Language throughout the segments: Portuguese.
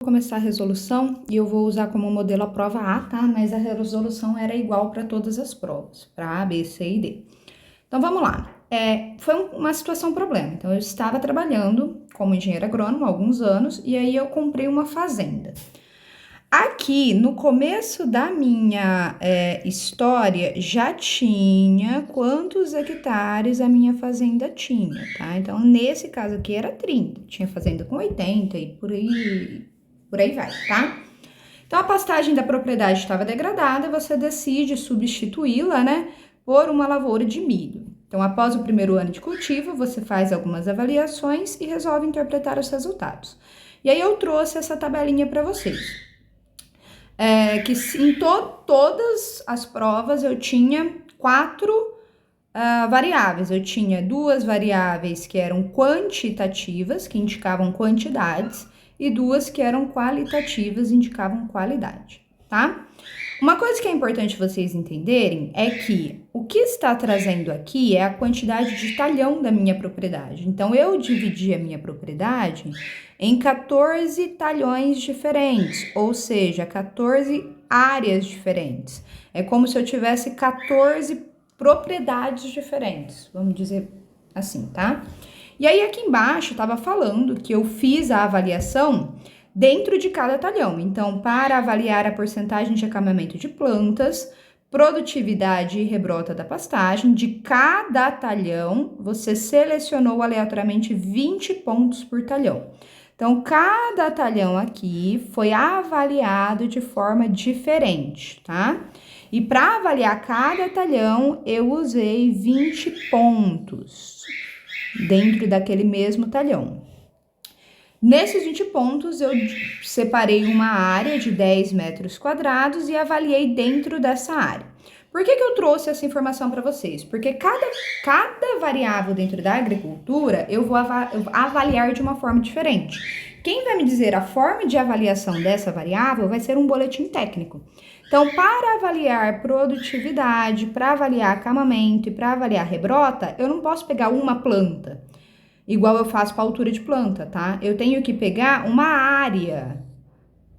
Começar a resolução e eu vou usar como modelo a prova A, tá? Mas a resolução era igual para todas as provas, para A, B, C e D. Então vamos lá. Foi uma situação problema. Então eu estava trabalhando como engenheiro agrônomo há alguns anos e aí eu comprei uma fazenda. Aqui no começo da minha história já tinha quantos hectares a minha fazenda tinha, tá? Então nesse caso aqui era 30, tinha fazenda com 80 e por aí vai, tá? Então a pastagem da propriedade estava degradada, você decide substituí-la, né, por uma lavoura de milho. Então, após o primeiro ano de cultivo, você faz algumas avaliações e resolve interpretar os resultados. E aí eu trouxe essa tabelinha para vocês. Que em todas as provas eu tinha 4 variáveis. Eu tinha 2 variáveis que eram quantitativas, que indicavam quantidades, e 2 que eram qualitativas, indicavam qualidade, tá? Uma coisa que é importante vocês entenderem é que o que está trazendo aqui é a quantidade de talhão da minha propriedade. Então, eu dividi a minha propriedade em 14 talhões diferentes, ou seja, 14 áreas diferentes. É como se eu tivesse 14 propriedades diferentes, vamos dizer assim, tá? E aí aqui embaixo estava falando que eu fiz a avaliação dentro de cada talhão. Então, para avaliar a porcentagem de acamamento de plantas, produtividade e rebrota da pastagem de cada talhão, você selecionou aleatoriamente 20 pontos por talhão. Então, cada talhão aqui foi avaliado de forma diferente, tá? E para avaliar cada talhão, eu usei 20 pontos dentro daquele mesmo talhão. Nesses 20 pontos, eu separei uma área de 10 metros quadrados e avaliei dentro dessa área. Por que eu trouxe essa informação para vocês? Porque cada variável dentro da agricultura, eu vou avaliar de uma forma diferente. Quem vai me dizer a forma de avaliação dessa variável vai ser um boletim técnico. Então, para avaliar produtividade, para avaliar acamamento e para avaliar rebrota, eu não posso pegar uma planta, igual eu faço para altura de planta, tá? Eu tenho que pegar uma área,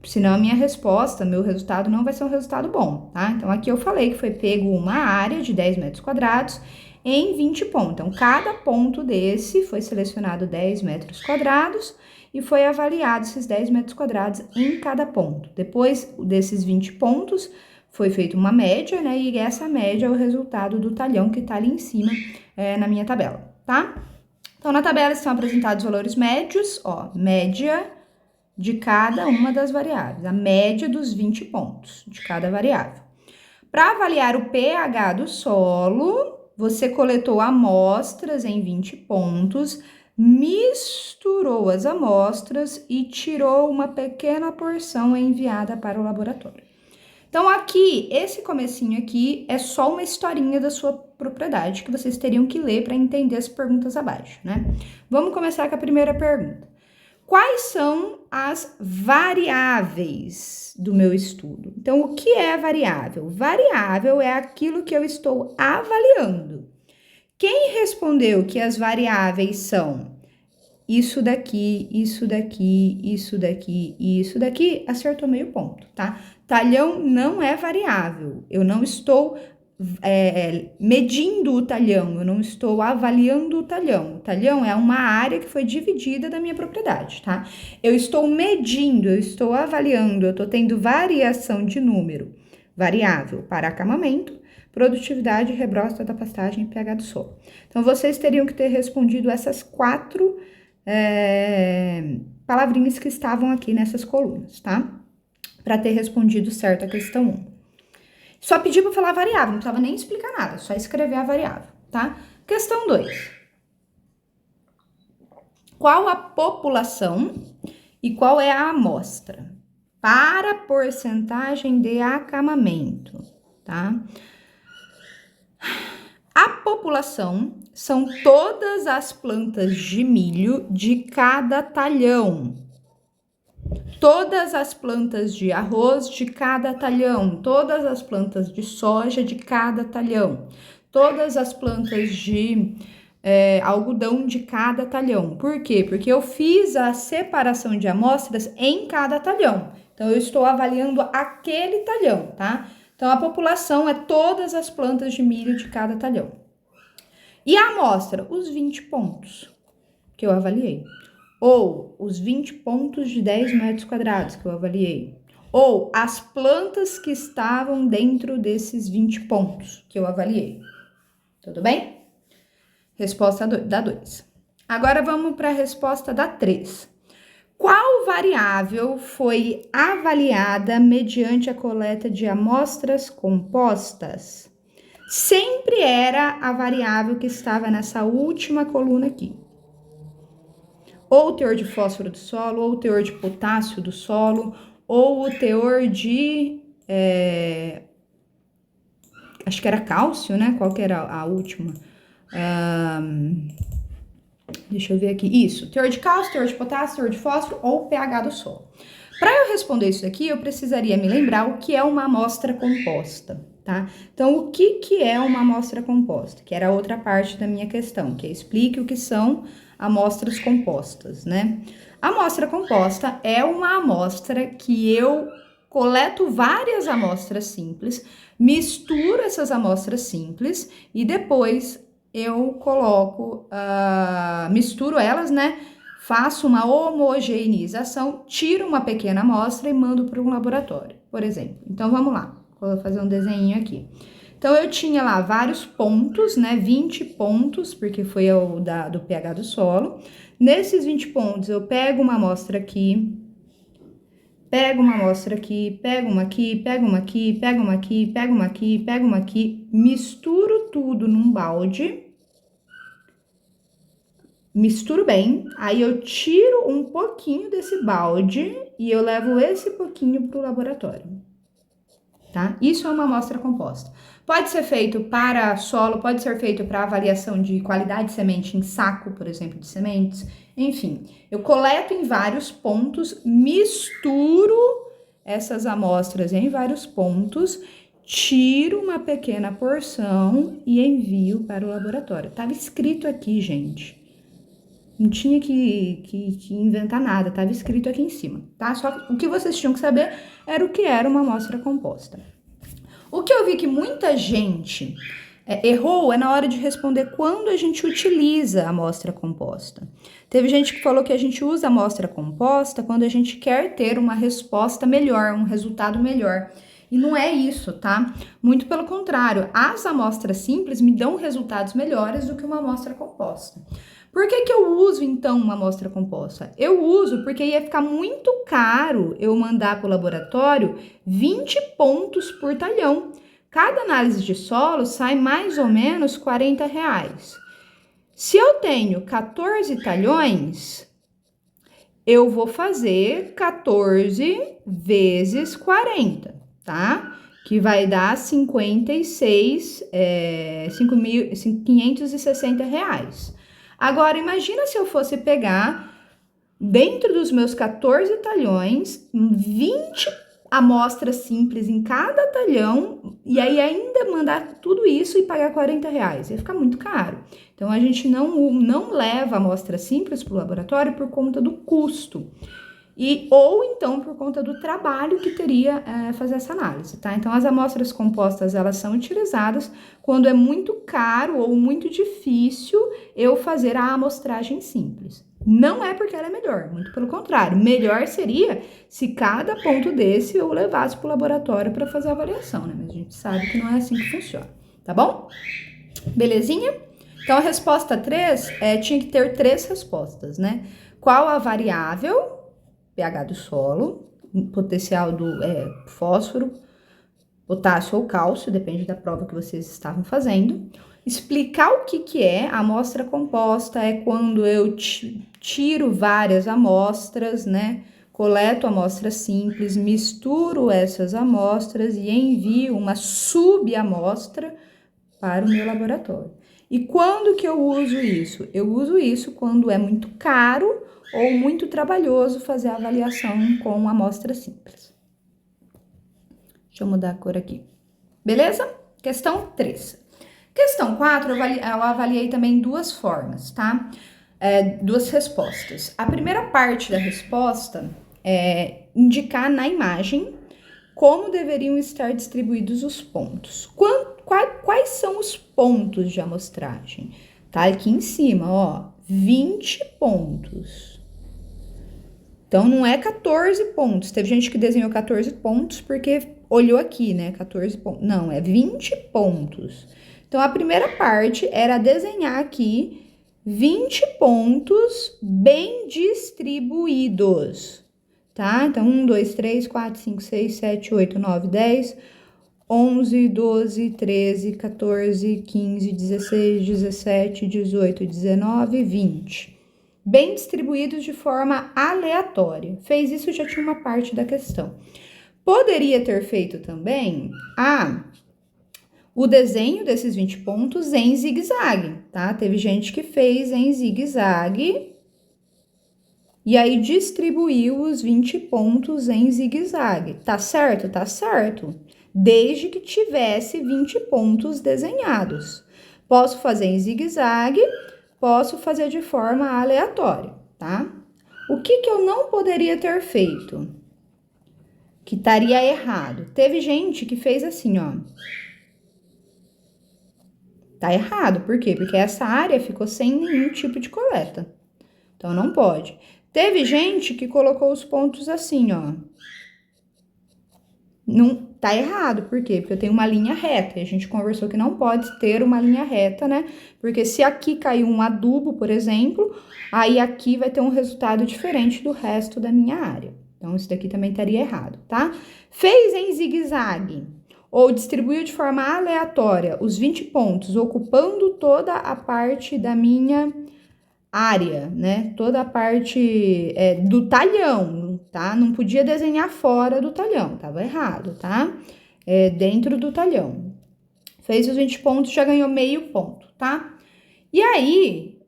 senão a minha resposta, meu resultado não vai ser um resultado bom, tá? Então, aqui eu falei que foi pego uma área de 10 metros quadrados em 20 pontos. Então, cada ponto desse foi selecionado 10 metros quadrados e foi avaliado esses 10 metros quadrados em cada ponto. Depois desses 20 pontos, foi feita uma média, né? E essa média é o resultado do talhão que tá ali em cima na minha tabela, tá? Então, na tabela estão apresentados os valores médios, ó, média de cada uma das variáveis, a média dos 20 pontos de cada variável. Para avaliar o pH do solo, você coletou amostras em 20 pontos, misturou as amostras e tirou uma pequena porção enviada para o laboratório. Então, aqui, esse comecinho aqui é só uma historinha da sua propriedade que vocês teriam que ler para entender as perguntas abaixo, né? Vamos começar com a primeira pergunta. Quais são as variáveis do meu estudo? Então, o que é variável? Variável é aquilo que eu estou avaliando. Quem respondeu que as variáveis são isso daqui, isso daqui, isso daqui e isso daqui, acertou meio ponto, tá? Talhão não é variável, eu não estou medindo o talhão, eu não estou avaliando o talhão. O talhão é uma área que foi dividida da minha propriedade, tá? Eu estou medindo, eu estou avaliando, eu estou tendo variação de número variável para acamamento, produtividade, rebrota da pastagem e pH do solo. Então, vocês teriam que ter respondido essas 4 palavrinhas que estavam aqui nessas colunas, tá? Para ter respondido certo a questão 1. Só pedi para falar variável, não precisava nem explicar nada, só escrever a variável, tá? Questão 2. Qual a população e qual é a amostra para porcentagem de acamamento, tá? A população são todas as plantas de milho de cada talhão. Todas as plantas de arroz de cada talhão, todas as plantas de soja de cada talhão, todas as plantas de algodão de cada talhão. Por quê? Porque eu fiz a separação de amostras em cada talhão. Então, eu estou avaliando aquele talhão, tá? Então, a população é todas as plantas de milho de cada talhão. E a amostra? Os 20 pontos que eu avaliei. Ou os 20 pontos de 10 metros quadrados que eu avaliei. Ou as plantas que estavam dentro desses 20 pontos que eu avaliei. Tudo bem? Resposta da 2. Agora vamos para a resposta da 3. Qual variável foi avaliada mediante a coleta de amostras compostas? Sempre era a variável que estava nessa última coluna aqui. Ou o teor de fósforo do solo, ou o teor de potássio do solo, ou o teor de... acho que era cálcio, né? Qual que era a última? Deixa eu ver aqui. Isso, teor de cálcio, teor de potássio, teor de fósforo ou pH do solo. Para eu responder isso aqui, eu precisaria me lembrar o que é uma amostra composta, tá? Então, o que é uma amostra composta? Que era outra parte da minha questão, que explique o que são amostras compostas, né? A amostra composta é uma amostra que eu coleto várias amostras simples, misturo essas amostras simples e depois eu coloco, misturo elas, né? Faço uma homogeneização, tiro uma pequena amostra e mando para um laboratório, por exemplo. Então, vamos lá, vou fazer um desenho aqui. Então, eu tinha lá vários pontos, né? 20 pontos, porque foi do pH do solo. Nesses 20 pontos, eu pego uma amostra aqui, pego uma amostra aqui, pego uma aqui, pego uma aqui, pego uma aqui, pego uma aqui, pego uma aqui, misturo tudo num balde. Misturo bem, aí eu tiro um pouquinho desse balde e eu levo esse pouquinho para o laboratório, tá? Isso é uma amostra composta. Pode ser feito para solo, pode ser feito para avaliação de qualidade de semente em saco, por exemplo, de sementes. Enfim, eu coleto em vários pontos, misturo essas amostras em vários pontos, tiro uma pequena porção e envio para o laboratório. Tava escrito aqui, gente. Não tinha que inventar nada, estava escrito aqui em cima, tá? Só o que vocês tinham que saber era o que era uma amostra composta. O que eu vi que muita gente errou é na hora de responder quando a gente utiliza a amostra composta. Teve gente que falou que a gente usa a amostra composta quando a gente quer ter uma resposta melhor, um resultado melhor. E não é isso, tá? Muito pelo contrário, as amostras simples me dão resultados melhores do que uma amostra composta. Por que eu uso, então, uma amostra composta? Eu uso porque ia ficar muito caro eu mandar para o laboratório 20 pontos por talhão. Cada análise de solo sai mais ou menos R$40. Se eu tenho 14 talhões, eu vou fazer 14 vezes 40, tá? Que vai dar R$560. Agora, imagina se eu fosse pegar, dentro dos meus 14 talhões, 20 amostras simples em cada talhão, e aí ainda mandar tudo isso e pagar R$40. Ia ficar muito caro. Então, a gente não leva amostra simples para o laboratório por conta do custo. Ou então por conta do trabalho que teria fazer essa análise, tá? Então, as amostras compostas, elas são utilizadas quando é muito caro ou muito difícil eu fazer a amostragem simples. Não é porque ela é melhor, muito pelo contrário. Melhor seria se cada ponto desse eu levasse para o laboratório para fazer a avaliação, né? Mas a gente sabe que não é assim que funciona, tá bom? Belezinha? Então, a resposta 3 tinha que ter 3 respostas, né? Qual a variável? pH do solo, potencial do fósforo, potássio ou cálcio, depende da prova que vocês estavam fazendo. Explicar o que é a amostra composta é quando eu tiro várias amostras, né? Coleto amostras simples, misturo essas amostras e envio uma subamostra para o meu laboratório. E quando que eu uso isso? Eu uso isso quando é muito caro ou muito trabalhoso fazer a avaliação com amostra simples. Deixa eu mudar a cor aqui. Beleza? Questão 3. Questão 4, eu avaliei também duas formas, tá? Duas respostas. A primeira parte da resposta é indicar na imagem como deveriam estar distribuídos os pontos. Quais são os pontos de amostragem? Tá aqui em cima, ó, 20 pontos. Então, não é 14 pontos. Teve gente que desenhou 14 pontos porque olhou aqui, né? 14 pontos. Não, é 20 pontos. Então, a primeira parte era desenhar aqui 20 pontos bem distribuídos, tá? Então, 1, 2, 3, 4, 5, 6, 7, 8, 9, 10, 11, 12, 13, 14, 15, 16, 17, 18, 19, 20. Bem distribuídos de forma aleatória. Fez isso, já tinha uma parte da questão. Poderia ter feito também o desenho desses 20 pontos em zigue-zague, tá? Teve gente que fez em zigue-zague e aí distribuiu os 20 pontos em zigue-zague. Tá certo? Tá certo. Desde que tivesse 20 pontos desenhados. Posso fazer em zigue-zague, posso fazer de forma aleatória, tá? O que eu não poderia ter feito? Que estaria errado. Teve gente que fez assim, ó. Tá errado, por quê? Porque essa área ficou sem nenhum tipo de coleta. Então, não pode. Teve gente que colocou os pontos assim, ó. Não, tá errado, por quê? Porque eu tenho uma linha reta. E a gente conversou que não pode ter uma linha reta, né? Porque se aqui caiu um adubo, por exemplo, aí aqui vai ter um resultado diferente do resto da minha área. Então, isso daqui também estaria errado, tá? Fez em zigue-zague ou distribuiu de forma aleatória os 20 pontos, ocupando toda a parte da minha área, né? Toda a parte do talhão, tá? Não podia desenhar fora do talhão, tava errado, tá? Dentro do talhão. Fez os 20 pontos, já ganhou meio ponto, tá? E aí,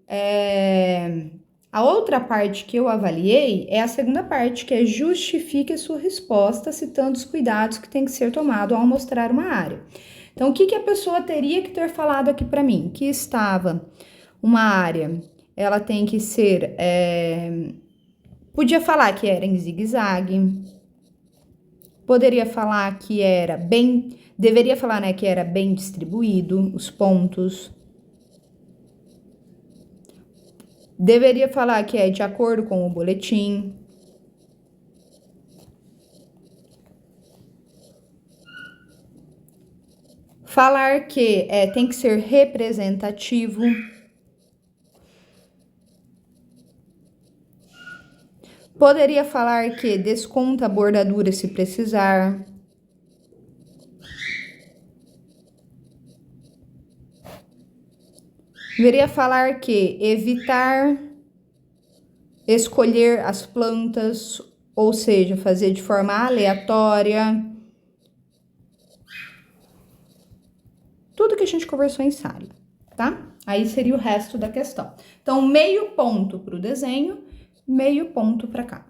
a outra parte que eu avaliei é a segunda parte, que é justifique a sua resposta, citando os cuidados que tem que ser tomado ao mostrar uma área. Então, o que a pessoa teria que ter falado aqui para mim? Que estava uma área, ela tem que ser... podia falar que era em zigue-zague, poderia falar que era bem... Deveria falar, né, que era bem distribuído, os pontos... Deveria falar que é de acordo com o boletim. Falar que tem que ser representativo. Poderia falar que desconta a bordadura se precisar. Deveria falar que evitar escolher as plantas, ou seja, fazer de forma aleatória. Tudo que a gente conversou em sala, tá? Aí seria o resto da questão. Então, meio ponto para o desenho, meio ponto para cá.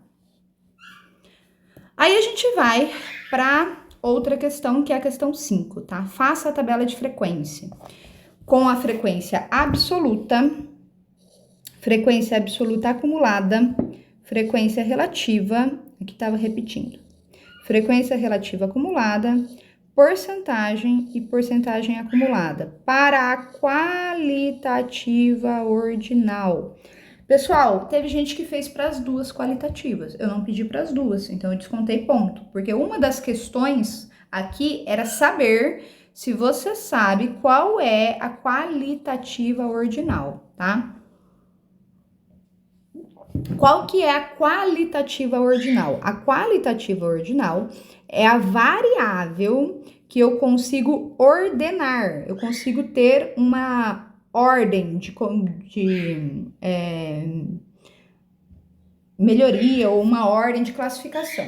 Aí a gente vai para outra questão, que é a questão 5, tá? Faça a tabela de frequência. Com a frequência absoluta acumulada, frequência relativa, aqui estava repetindo, frequência relativa acumulada, porcentagem e porcentagem acumulada, para a qualitativa ordinal. Pessoal, teve gente que fez para as duas qualitativas, eu não pedi para as duas, então eu descontei ponto, porque uma das questões aqui era saber se você sabe qual é a qualitativa ordinal, tá? Qual que é a qualitativa ordinal? A qualitativa ordinal é a variável que eu consigo ordenar, eu consigo ter uma ordem de melhoria ou uma ordem de classificação.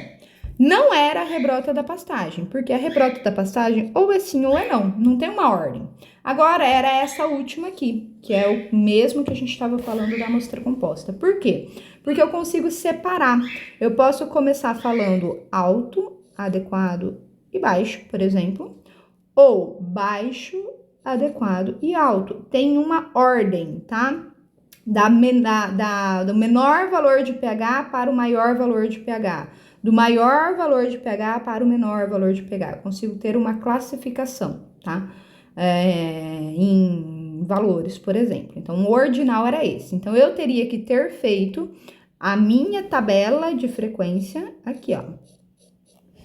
Não era a rebrota da pastagem, porque a rebrota da pastagem ou é sim ou é não, não tem uma ordem. Agora era essa última aqui, que é o mesmo que a gente estava falando da amostra composta. Por quê? Porque eu consigo separar. Eu posso começar falando alto, adequado e baixo, por exemplo, ou baixo, adequado e alto. Tem uma ordem, tá? Do menor valor de pH para o maior valor de pH. Do maior valor de pH para o menor valor de pH. Eu consigo ter uma classificação, tá? Em valores, por exemplo. Então, o ordinal era esse. Então, eu teria que ter feito a minha tabela de frequência aqui, ó,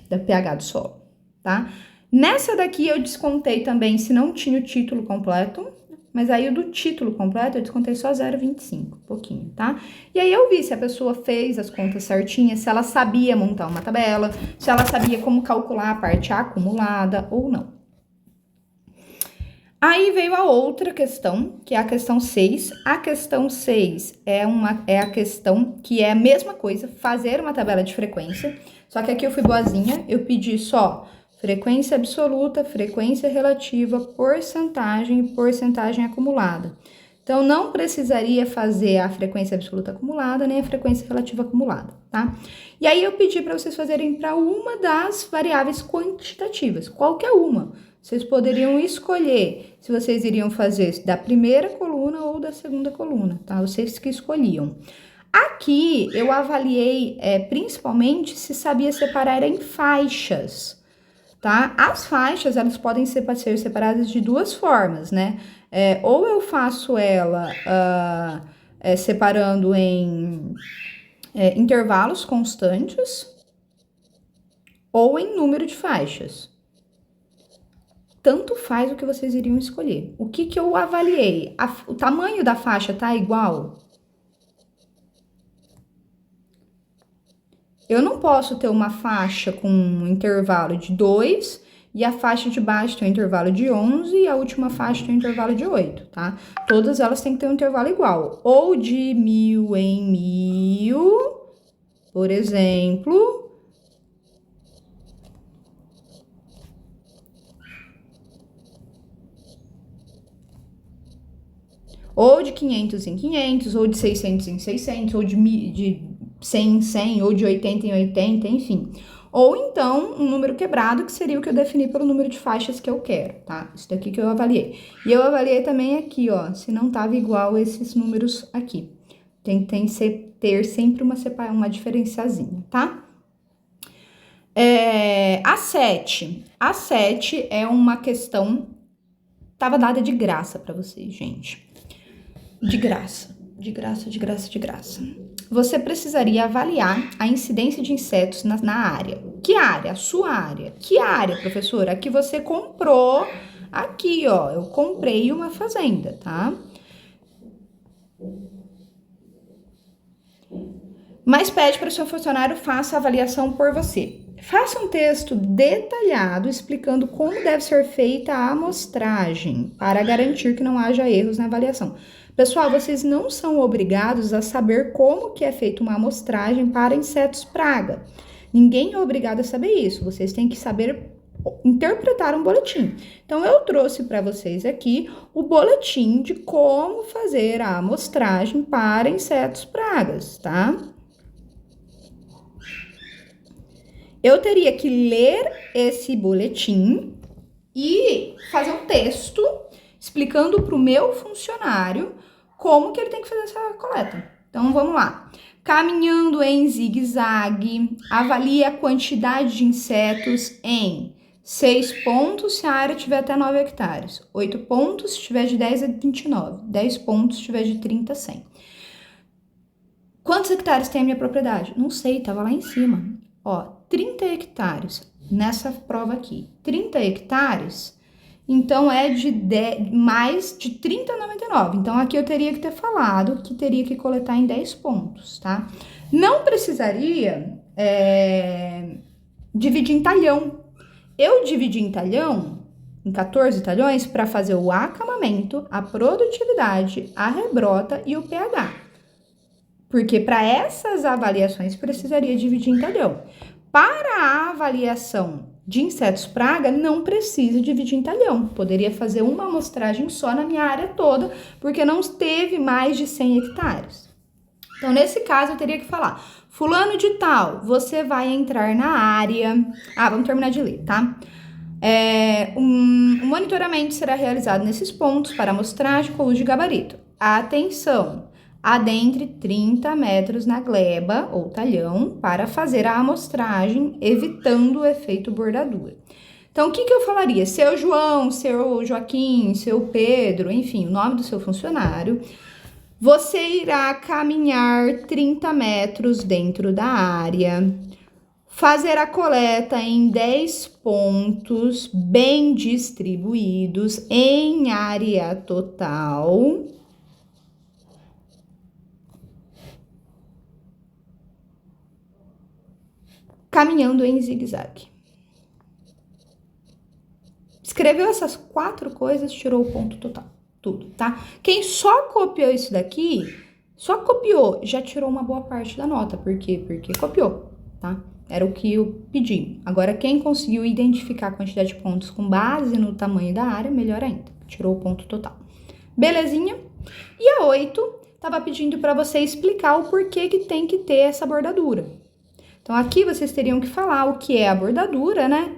da pH do solo, tá? Nessa daqui eu descontei também se não tinha o título completo, mas aí o do título completo eu descontei só 0,25, pouquinho, tá? E aí eu vi se a pessoa fez as contas certinhas, se ela sabia montar uma tabela, se ela sabia como calcular a parte acumulada ou não. Aí veio a outra questão, que é a questão 6. A questão 6 é a questão que é a mesma coisa, fazer uma tabela de frequência, só que aqui eu fui boazinha, eu pedi só frequência absoluta, frequência relativa, porcentagem e porcentagem acumulada. Então, não precisaria fazer a frequência absoluta acumulada, nem a frequência relativa acumulada, tá? E aí, eu pedi para vocês fazerem para uma das variáveis quantitativas, qualquer uma. Vocês poderiam escolher se vocês iriam fazer da primeira coluna ou da segunda coluna, tá? Vocês que escolhiam. Aqui, eu avaliei principalmente se sabia separar em faixas, tá? As faixas, elas podem ser separadas de duas formas, né? Ou eu faço ela separando em intervalos constantes ou em número de faixas. Tanto faz o que vocês iriam escolher. O que eu avaliei? O tamanho da faixa tá igual? Eu não posso ter uma faixa com um intervalo de 2 e a faixa de baixo tem um intervalo de 11 e a última faixa tem um intervalo de 8, tá? Todas elas têm que ter um intervalo igual. Ou de 1000 em 1000, por exemplo. Ou de 500 em 500, ou de 600 em 600, ou de 100 em 100, ou de 80 em 80, enfim. Ou então, um número quebrado, que seria o que eu defini pelo número de faixas que eu quero, tá? Isso daqui que eu avaliei. E eu avaliei também aqui, ó, se não tava igual esses números aqui. Tem que ter sempre uma diferenciazinha, tá? A 7 é uma questão, tava dada de graça pra vocês, gente. De graça. Você precisaria avaliar a incidência de insetos na área. Que área? A sua área. Que área, professora? A que você comprou aqui, ó. Eu comprei uma fazenda, tá? Mas pede para o seu funcionário faça a avaliação por você. Faça um texto detalhado explicando como deve ser feita a amostragem para garantir que não haja erros na avaliação. Pessoal, vocês não são obrigados a saber como que é feita uma amostragem para insetos praga. Ninguém é obrigado a saber isso. Vocês têm que saber interpretar um boletim. Então, eu trouxe para vocês aqui o boletim de como fazer a amostragem para insetos pragas, tá? Eu teria que ler esse boletim e fazer um texto explicando para o meu funcionário como que ele tem que fazer essa coleta. Então, vamos lá. Caminhando em zigue-zague, avalie a quantidade de insetos em 6 pontos se a área tiver até 9 hectares, 8 pontos se tiver de 10 a 29, 10 pontos se tiver de 30 a 100. Quantos hectares tem a minha propriedade? Não sei, tava lá em cima. Ó, 30 hectares nessa prova aqui. 30 hectares... Então, é de mais de 30 a 99. Então, aqui eu teria que ter falado que teria que coletar em 10 pontos, tá? Não precisaria dividir em talhão. Eu dividi em talhão, em 14 talhões, para fazer o acamamento, a produtividade, a rebrota e o pH. Porque para essas avaliações precisaria dividir em talhão. Para a avaliação de insetos praga, não precisa dividir em talhão. Poderia fazer uma amostragem só na minha área toda, porque não teve mais de 100 hectares. Então, nesse caso, eu teria que falar, fulano de tal, você vai entrar na área... vamos terminar de ler, tá? O monitoramento será realizado nesses pontos para amostragem com uso de gabarito. Atenção! Adentre 30 metros na gleba ou talhão para fazer a amostragem, evitando o efeito bordadura. Então, o que eu falaria? Seu João, seu Joaquim, seu Pedro, enfim, o nome do seu funcionário. Você irá caminhar 30 metros dentro da área, fazer a coleta em 10 pontos bem distribuídos em área total. Caminhando em zigue-zague. Escreveu essas 4 coisas, tirou o ponto total. Tudo, tá? Quem só copiou isso daqui, já tirou uma boa parte da nota. Por quê? Porque copiou, tá? Era o que eu pedi. Agora, quem conseguiu identificar a quantidade de pontos com base no tamanho da área, melhor ainda. Tirou o ponto total. Belezinha? E a 8, tava pedindo para você explicar o porquê que tem que ter essa bordadura. Então, aqui vocês teriam que falar o que é a bordadura, né?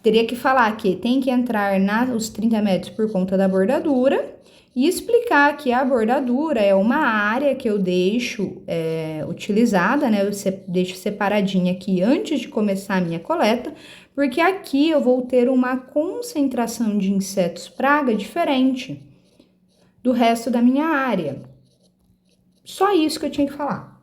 Teria que falar que tem que entrar os 30 metros por conta da bordadura e explicar que a bordadura é uma área que eu deixo utilizada, né? Eu deixo separadinha aqui antes de começar a minha coleta, porque aqui eu vou ter uma concentração de insetos praga diferente do resto da minha área. Só isso que eu tinha que falar.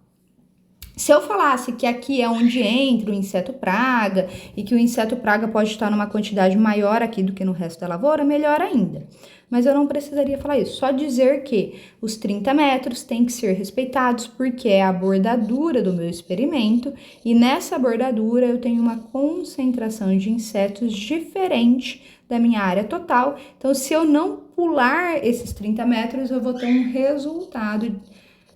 Se eu falasse que aqui é onde entra o inseto praga e que o inseto praga pode estar numa quantidade maior aqui do que no resto da lavoura, melhor ainda. Mas eu não precisaria falar isso, só dizer que os 30 metros têm que ser respeitados porque é a bordadura do meu experimento e nessa bordadura eu tenho uma concentração de insetos diferente da minha área total. Então, se eu não pular esses 30 metros, eu vou ter um resultado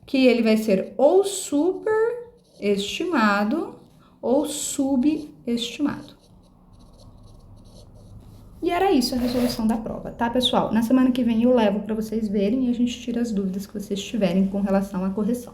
que ele vai ser ou superestimado ou subestimado. E era isso a resolução da prova, tá, pessoal? Na semana que vem eu levo para vocês verem e a gente tira as dúvidas que vocês tiverem com relação à correção.